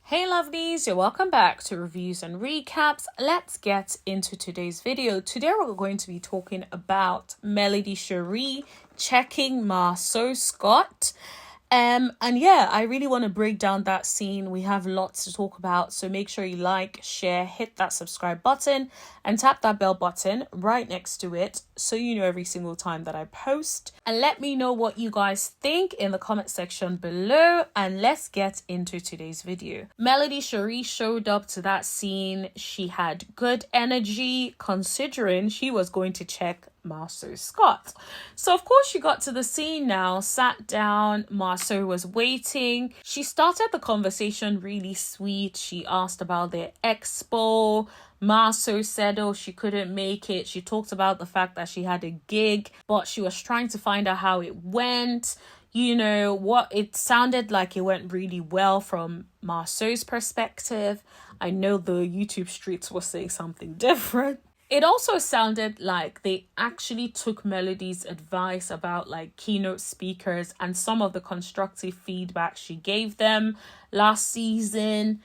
Hey lovelies, you're welcome back to Reviews and Recaps. Let's get into today's video. Today we're going to be talking about Melody Shari checking Marsau Scott. And yeah, I really want to break down that scene. We have lots to talk about, so make sure you like, share, hit that subscribe button and tap that bell button right next to it so you know every single time that I post. And let me know what you guys think in the comment section below, and let's get into today's video. Melody Shari showed up to that scene. She had good energy considering she was going to check Marsau Scott. So of course she got to the scene now, sat down, Marsau was waiting. She started the conversation really sweet. She asked about their expo. Marsau said, oh, she couldn't make it. She talked about the fact that she had a gig, but she was trying to find out how it went. You know, what it sounded like it went really well from Marsau's perspective. I know the YouTube streets were saying something different. It also sounded like they actually took Melody's advice about like keynote speakers and some of the constructive feedback she gave them last season.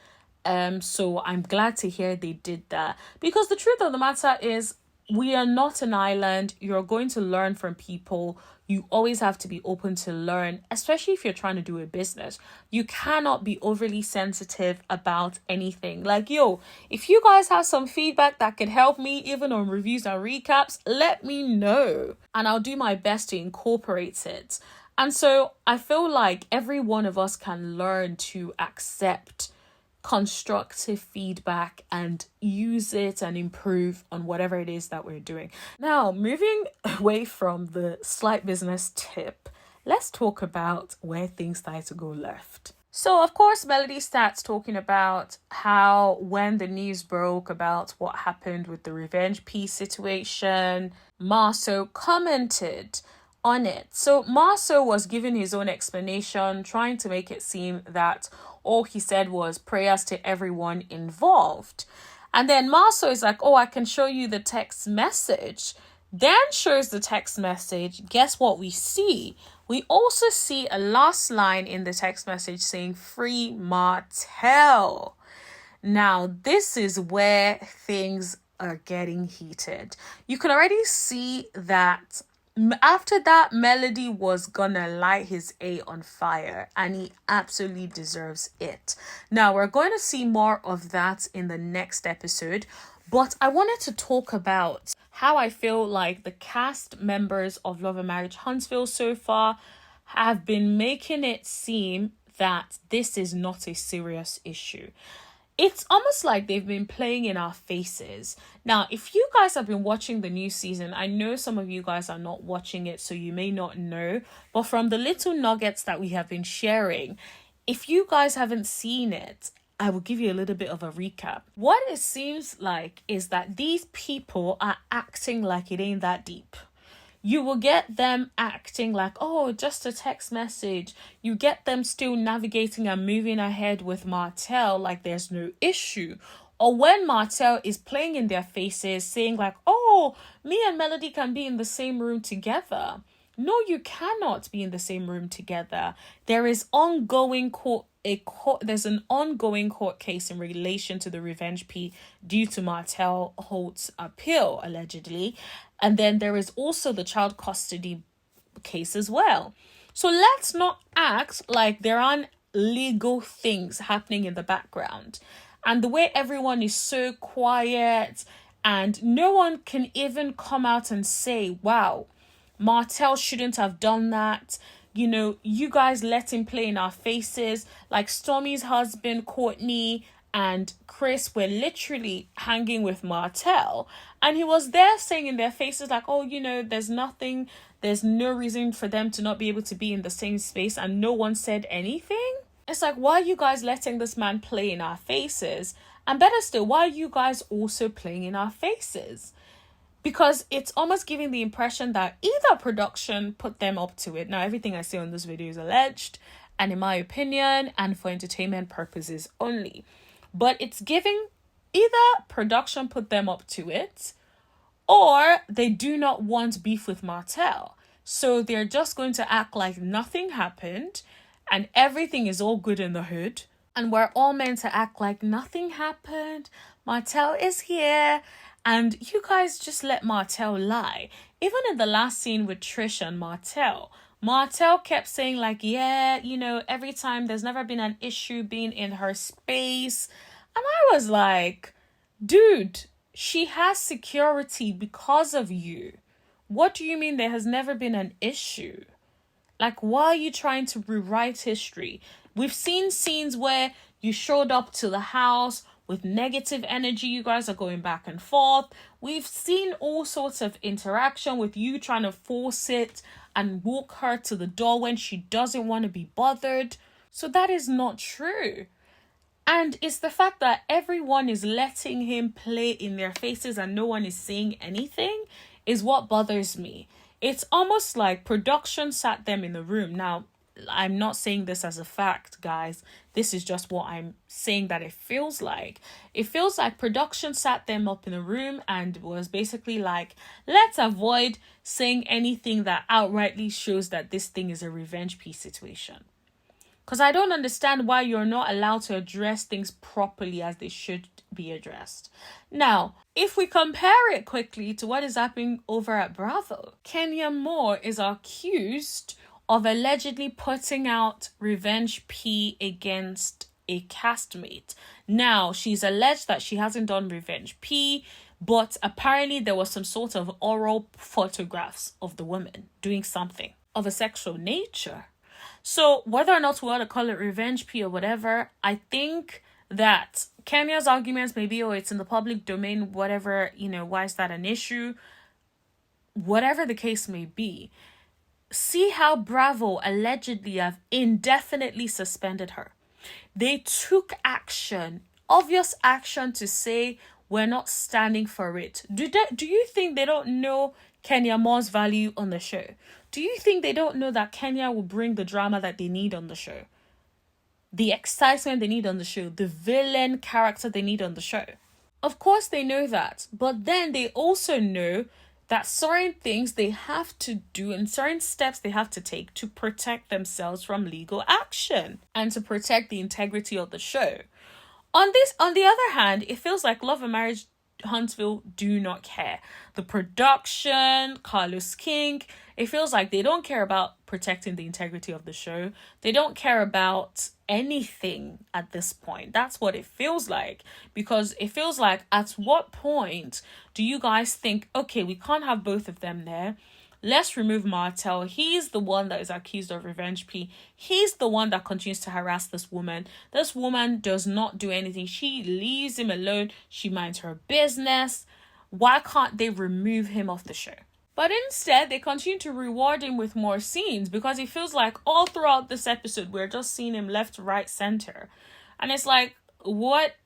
So I'm glad to hear they did that, because the truth of the matter is we are not an island. You're going to learn from people. You always have to be open to learn, especially if you're trying to do a business. You cannot be overly sensitive about anything. Like, yo, if you guys have some feedback that could help me, even on reviews and recaps, let me know. And I'll do my best to incorporate it. And so I feel like every one of us can learn to accept constructive feedback and use it and improve on whatever it is that we're doing. Now, moving away from the slight business tip, let's talk about where things started to go left. So, of course, Melody starts talking about how when the news broke about what happened with the Revenge P situation, Marsau commented on it. So Marsau was giving his own explanation, trying to make it seem that all he said was prayers to everyone involved. And then Marsau is like, oh, I can show you the text message. Then shows the text message. Guess what we see? We also see a last line in the text message saying free Martel. Now, this is where things are getting heated. You can already see that after that, Melody was gonna light his A on fire, and he absolutely deserves it. Now, we're going to see more of that in the next episode, but I wanted to talk about how I feel like the cast members of Love and Marriage Huntsville so far have been making it seem that this is not a serious issue. It's almost like they've been playing in our faces. Now, if you guys have been watching the new season, I know some of you guys are not watching it, so you may not know. But from the little nuggets that we have been sharing, if you guys haven't seen it, I will give you a little bit of a recap. What it seems like is that these people are acting like it ain't that deep. You will get them acting like, oh, just a text message. You get them still navigating and moving ahead with Martel like there's no issue. Or when Martel is playing in their faces, saying like, oh, me and Melody can be in the same room together. No, you cannot be in the same room together. There is there's an ongoing court case in relation to the Revenge P due to Martel Holt's appeal, allegedly. And then there is also the child custody case as well. So let's not act like there aren't legal things happening in the background. And the way everyone is so quiet and no one can even come out and say, wow, Martel shouldn't have done that. You know, you guys let him play in our faces. Like Stormy's husband, Courtney, and Chris were literally hanging with Martel. And he was there saying in their faces like, oh, you know, there's no reason for them to not be able to be in the same space. And no one said anything. It's like, why are you guys letting this man play in our faces? And better still, why are you guys also playing in our faces? Because it's almost giving the impression that either production put them up to it. Now, everything I say on this video is alleged and in my opinion and for entertainment purposes only. But it's giving either production put them up to it or they do not want beef with Martel. So they're just going to act like nothing happened and everything is all good in the hood And we're all meant to act like nothing happened. Martel is here. And you guys just let Martel lie. Even in the last scene with Trish and Martel kept saying like, yeah, you know, every time there's never been an issue being in her space. And I was like, dude, she has security because of you. What do you mean there has never been an issue? Like, why are you trying to rewrite history? We've seen scenes where you showed up to the house with negative energy. You guys are going back and forth. We've seen all sorts of interaction with you trying to force it and walk her to the door when she doesn't want to be bothered. So that is not true. And it's the fact that everyone is letting him play in their faces and no one is saying anything is what bothers me. It's almost like production sat them in the room. Now, I'm not saying this as a fact, guys. This is just what I'm saying that it feels like. It feels like production sat them up in the room and was basically like, let's avoid saying anything that outrightly shows that this thing is a revenge piece situation. Because I don't understand why you're not allowed to address things properly as they should be addressed. Now, if we compare it quickly to what is happening over at Bravo, Kenya Moore is accused of allegedly putting out revenge P against a castmate. Now, she's alleged that she hasn't done revenge P, but apparently there was some sort of oral photographs of the woman doing something of a sexual nature. So whether or not we want to call it revenge P or whatever, I think that Kenya's arguments may be, oh, it's in the public domain, whatever, you know, why is that an issue? Whatever the case may be, see how Bravo allegedly have indefinitely suspended her. They took action, obvious action to say we're not standing for it. Do you think they don't know Kenya Moore's value on the show? Do you think they don't know that Kenya will bring the drama that they need on the show? The excitement they need on the show, the villain character they need on the show. Of course they know that, but then they also know that certain things they have to do and certain steps they have to take to protect themselves from legal action and to protect the integrity of the show. On the other hand, it feels like Love and Marriage Huntsville do not care. The production, Carlos King, it feels like they don't care about protecting the integrity of the show. They don't care about anything at this point. That's what it feels like. Because it feels like, at what point do you guys think, okay, we can't have both of them there. Let's remove Martel. He's the one that is accused of revenge P. He's the one that continues to harass this woman. This woman does not do anything. She leaves him alone. She minds her business. Why can't they remove him off the show? But instead, they continue to reward him with more scenes because it feels like all throughout this episode, we're just seeing him left, right, center. And it's like,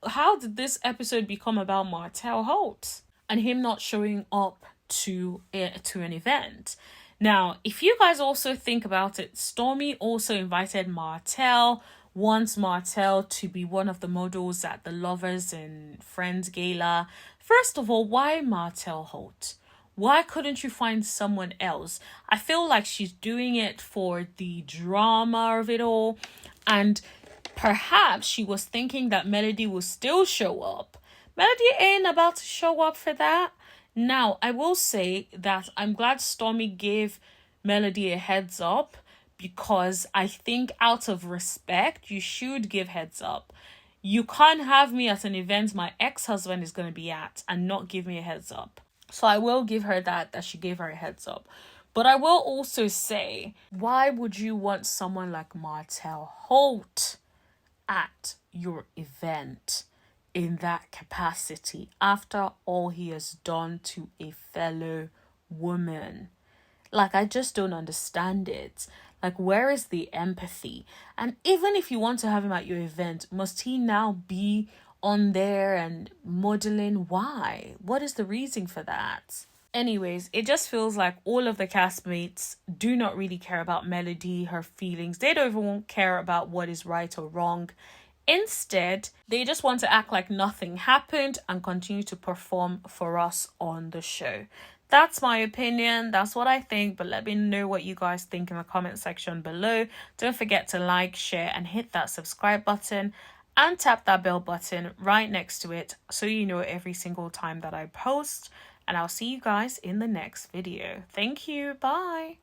how did this episode become about Martel Holt and him not showing up to an event? Now, if you guys also think about it, Stormy also invited Martel, wants Martel to be one of the models at the Lovers and Friends Gala. First of all, why Martel Holt? Why couldn't you find someone else? I feel like she's doing it for the drama of it all. And perhaps she was thinking that Melody will still show up. Melody ain't about to show up for that. Now, I will say that I'm glad Stormy gave Melody a heads up, because I think out of respect, you should give heads up. You can't have me at an event my ex-husband is going to be at and not give me a heads up. So I will give her that she gave her a heads up. But I will also say, why would you want someone like Martel Holt at your event in that capacity after all he has done to a fellow woman? Like, I just don't understand it. Like, where is the empathy? And even if you want to have him at your event, must he now be on there and modeling? Why? What is the reason for that? Anyways, it just feels like all of the castmates do not really care about Melody, her feelings. They don't even care about what is right or wrong. Instead, they just want to act like nothing happened and continue to perform for us on the show. That's my opinion. That's what I think. But let me know what you guys think in the comment section below. Don't forget to like, share, and hit that subscribe button. and tap that bell button right next to it so you know every single time that I post. And I'll see you guys in the next video. Thank you. Bye.